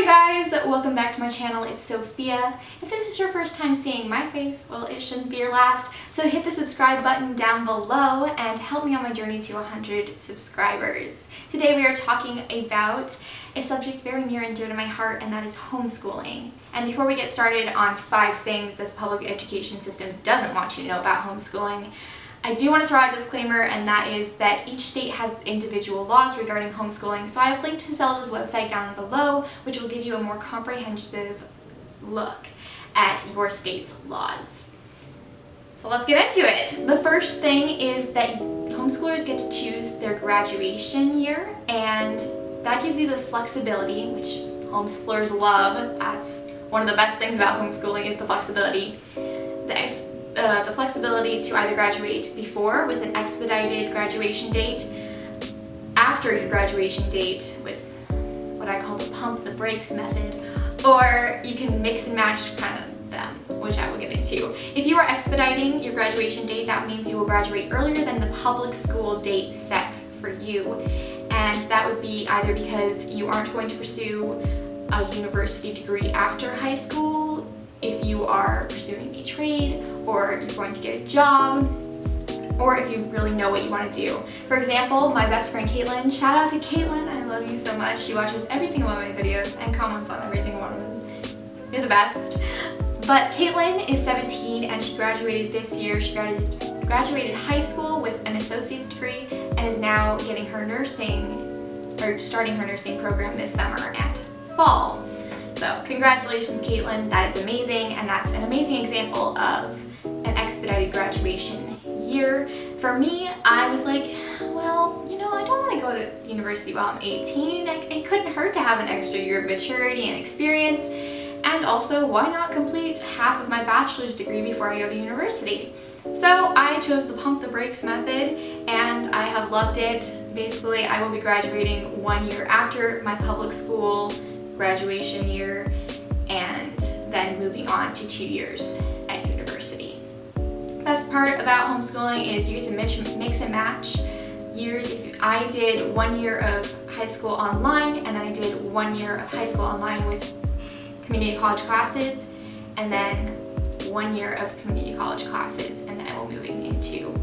guys, welcome back to my channel. It's Sophia. If this is your first time seeing my face, well, it shouldn't be your last, so hit the subscribe button down below and help me on my journey to 100 subscribers. Today we are talking about a subject very near and dear to my heart, and that is homeschooling. And before we get started on 5 things that the public education system doesn't want you to know about homeschooling, I do want to throw out a disclaimer, and that is that each state has individual laws regarding homeschooling, so I have linked to Zelda's website down below, which will give you a more comprehensive look at your state's laws. So let's get into it. The first thing is that homeschoolers get to choose their graduation year, and that gives you the flexibility, which homeschoolers love. That's one of the best things about homeschooling is the flexibility. The flexibility to either graduate before with an expedited graduation date, after your graduation date with what I call the pump the brakes method, or you can mix and match kind of them, which I will get into. If you are expediting your graduation date, that means you will graduate earlier than the public school date set for you, and that would be either because you aren't going to pursue a university degree after high school, if you are pursuing a trade, or you're going to get a job, or if you really know what you want to do. For example, my best friend Caitlin, shout out to Caitlin, I love you so much. She watches every single one of my videos and comments on every single one of them. You're the best. But Caitlin is 17 and she graduated this year. She graduated high school with an associate's degree and is now getting her starting her nursing program this summer and fall. So congratulations, Caitlin, that is amazing, and that's an amazing example of an expedited graduation year. For me, I was like, well, you know, I don't want to go to university while I'm 18. It couldn't hurt to have an extra year of maturity and experience, and also, why not complete half of my bachelor's degree before I go to university? So I chose the pump the brakes method, and I have loved it. Basically, I will be graduating 1 year after my public school graduation year, and then moving on to 2 years at university. Best part about homeschooling is you get to mix and match years. I did 1 year of high school online, and then I did 1 year of high school online with community college classes, and then 1 year of community college classes, and then I will be moving into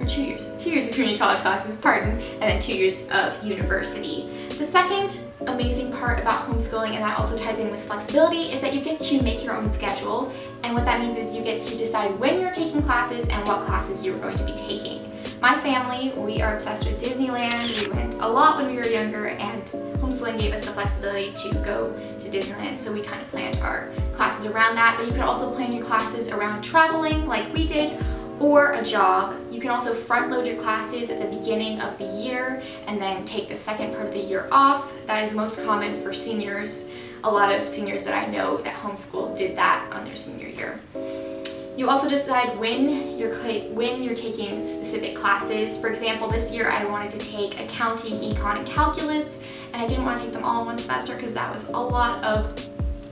2 years of community college classes, pardon, and then 2 years of university. The second amazing part about homeschooling, and that also ties in with flexibility, is that you get to make your own schedule, and what that means is you get to decide when you're taking classes and what classes you're going to be taking. My family, we are obsessed with Disneyland. We went a lot when we were younger, and homeschooling gave us the flexibility to go to Disneyland, so we kind of planned our classes around that, but you could also plan your classes around traveling like we did, or a job. You can also front load your classes at the beginning of the year and then take the second part of the year off. That is most common for seniors. A lot of seniors that I know that homeschool did that on their senior year. You also decide when you're taking specific classes. For example, this year I wanted to take accounting, econ, and calculus, and I didn't want to take them all in one semester because that was a lot of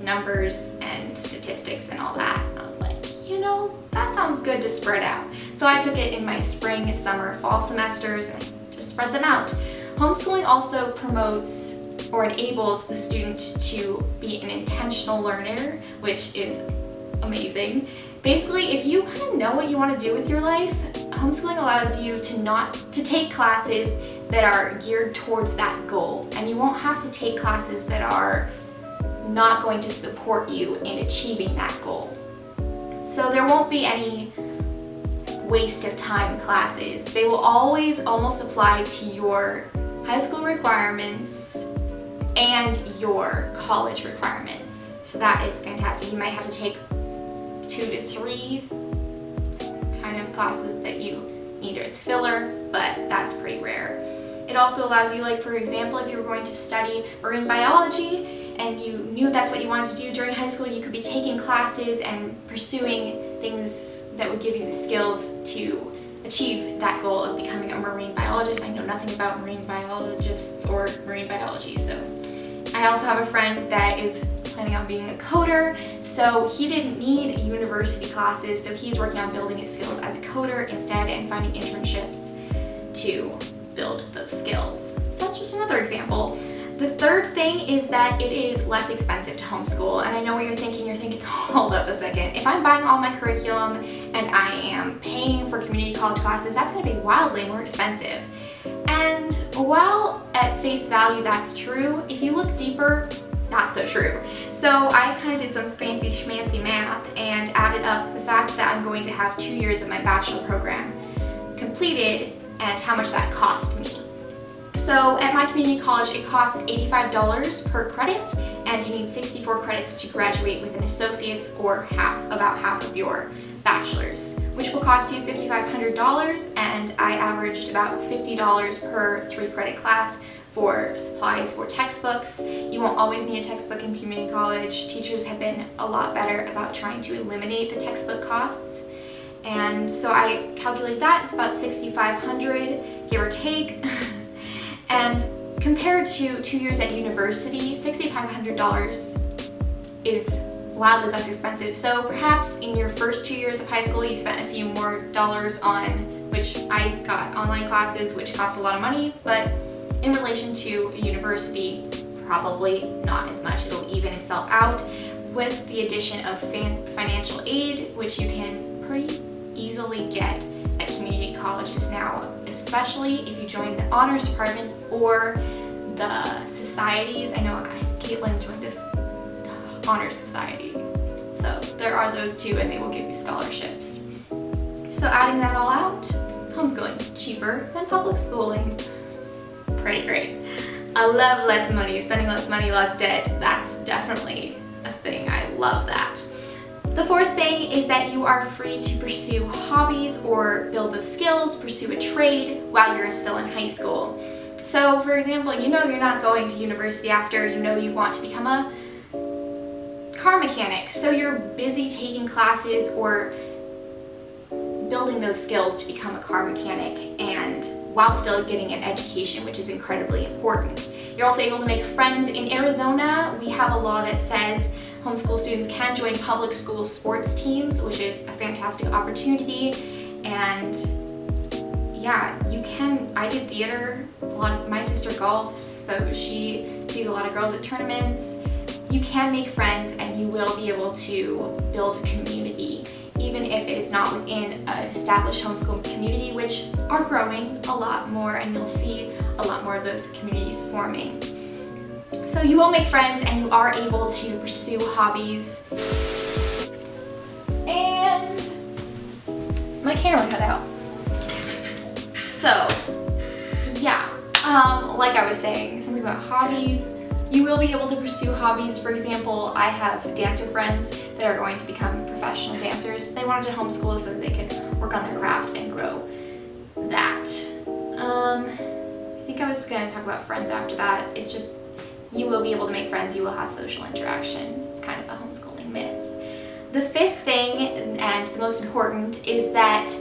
numbers and statistics and all that. And I was like, you know, that sounds good to spread out. So I took it in my spring, summer, fall semesters and just spread them out. Homeschooling also promotes or enables the student to be an intentional learner, which is amazing. Basically, if you kind of know what you want to do with your life, homeschooling allows you to take classes that are geared towards that goal, and you won't have to take classes that are not going to support you in achieving that goal. So there won't be any waste of time classes. They will always almost apply to your high school requirements and your college requirements. So that is fantastic. You might have to take 2 to 3 kind of classes that you need as filler, but that's pretty rare. It also allows you, like for example, if you were going to study marine biology and you knew that's what you wanted to do during high school, you could be taking classes and pursuing things that would give you the skills to achieve that goal of becoming a marine biologist. I know nothing about marine biologists or marine biology, so I also have a friend that is planning on being a coder, so he didn't need university classes, so he's working on building his skills as a coder instead and finding internships to build those skills. So that's just another example. The third thing is that it is less expensive to homeschool. And I know what you're thinking. You're thinking, hold up a second. If I'm buying all my curriculum and I am paying for community college classes, that's going to be wildly more expensive. And while at face value that's true, if you look deeper, not so true. So I kind of did some fancy schmancy math and added up the fact that I'm going to have 2 years of my bachelor program completed and how much that cost me. So at my community college, it costs $85 per credit, and you need 64 credits to graduate with an associate's or about half of your bachelor's, which will cost you $5,500, and I averaged about $50 per 3-credit class for supplies or textbooks. You won't always need a textbook in community college. Teachers have been a lot better about trying to eliminate the textbook costs. And so I calculate that, it's about $6,500, give or take. And compared to 2 years at university, $6,500 is wildly less expensive. So perhaps in your first 2 years of high school, you spent a few more dollars on, which I got online classes, which cost a lot of money, but in relation to university, probably not as much. It'll even itself out with the addition of financial aid, which you can pretty easily get at community colleges now, especially if you join the honors department or the societies. I know Caitlin joined this honors society, so there are those too, and they will give you scholarships. So adding that all out, homeschooling cheaper than public schooling. Pretty great. I love less money, spending less money, less debt. That's definitely a thing. I love that. The fourth thing is that you are free to pursue hobbies or build those skills, pursue a trade while you're still in high school. So for example, you know you're not going to university after, you know you want to become a car mechanic. So you're busy taking classes or building those skills to become a car mechanic, and while still getting an education, which is incredibly important. You're also able to make friends. In Arizona, we have a law that says homeschool students can join public school sports teams, which is a fantastic opportunity. And yeah, you can, I did theater, my sister golfs, so she sees a lot of girls at tournaments. You can make friends and you will be able to build a community, even if it is not within an established homeschool community, which are growing a lot more, and you'll see a lot more of those communities forming. So you will make friends and you are able to pursue hobbies. And my camera cut out. So yeah, like I was saying, something about hobbies. You will be able to pursue hobbies. For example, I have dancer friends that are going to become professional dancers. They wanted to homeschool so that they could work on their craft and grow that. I think I was going to talk about friends after that. It's just, you will be able to make friends, you will have social interaction. It's kind of a homeschooling myth. The fifth thing, and the most important, is that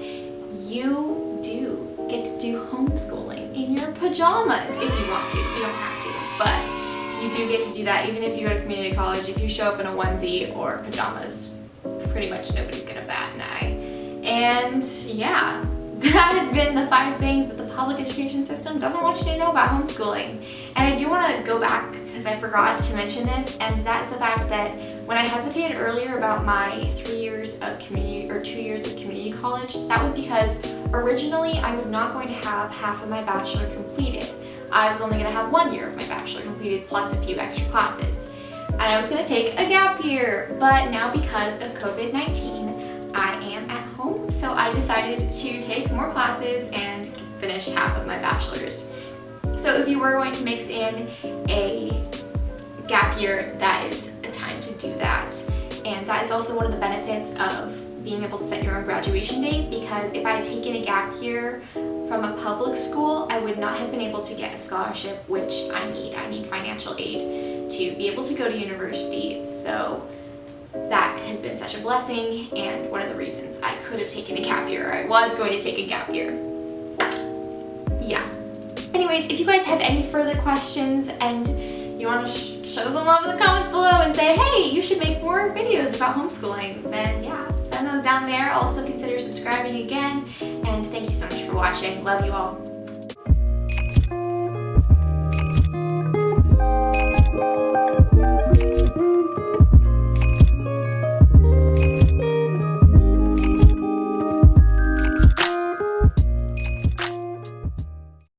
you do get to do homeschooling in your pajamas if you want to. You don't have to, but you do get to do that even if you go to community college. If you show up in a onesie or pajamas, pretty much nobody's gonna bat an eye. And yeah, that has been the 5 things that the public education system doesn't want you to know about homeschooling. And I do want to go back because I forgot to mention this, and that's the fact that when I hesitated earlier about my 3 years of community or 2 years of community college, that was because originally I was not going to have half of my bachelor completed. I was only going to have 1 year of my bachelor completed plus a few extra classes. And I was going to take a gap year, but now because of COVID-19, I am at home, so I decided to take more classes and finish half of my bachelor's. So if you were going to mix in a gap year, that is a time to do that. And that is also one of the benefits of being able to set your own graduation date, because if I had taken a gap year from a public school, I would not have been able to get a scholarship, which I need. I need financial aid to be able to go to university. So that has been such a blessing, and one of the reasons I could have taken a gap year. I was going to take a gap year. Yeah. Anyways, if you guys have any further questions and you want to show some love in the comments below and say, hey, you should make more videos about homeschooling, then yeah, send those down there. Also consider subscribing again, and thank you so much for watching. Love you all.